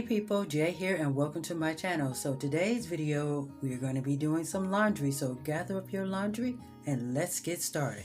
Hey people, Jay here and welcome to my channel. So today's video, we are going to be doing some laundry. So gather up your laundry and let's get started.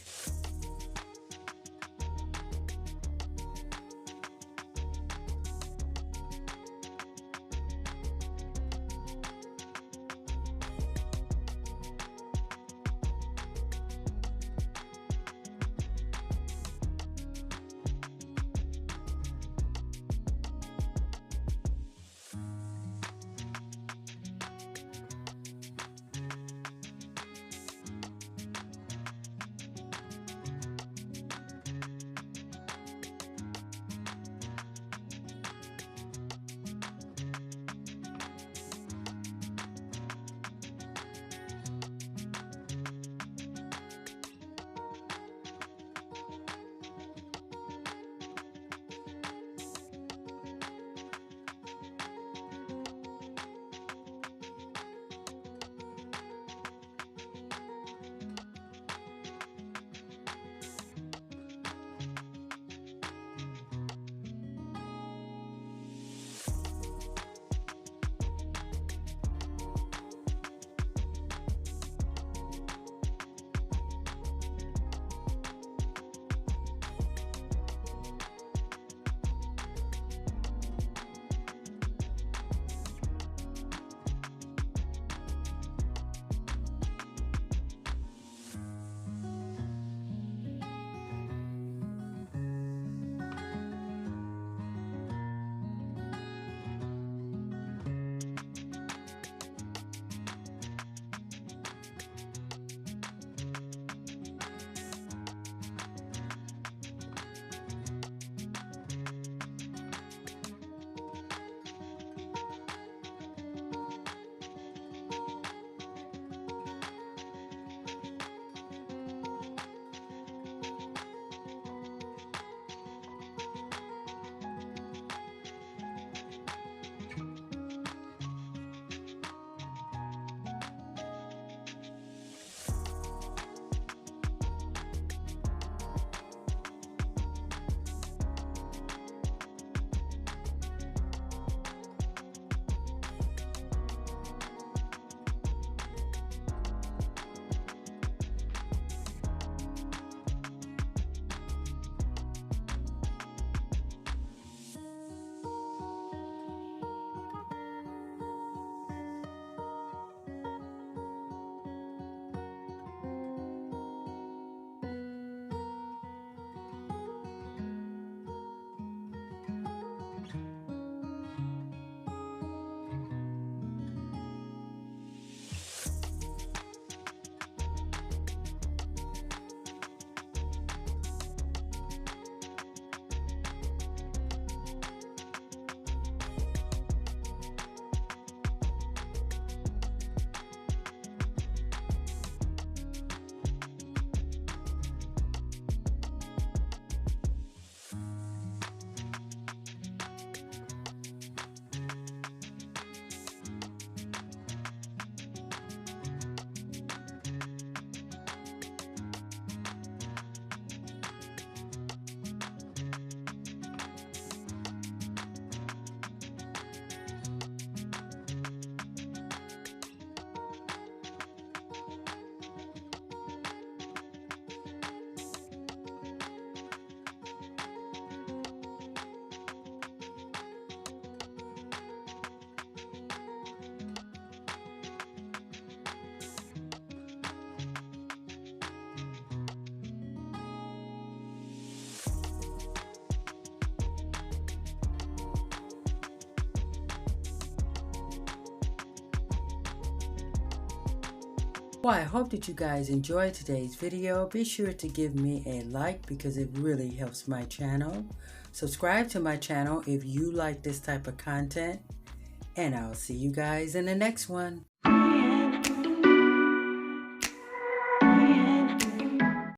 Well, I hope that you guys enjoyed today's video. Be sure to give me a like because it really helps my channel. Subscribe to my channel if you like this type of content. And I'll see you guys in the next one.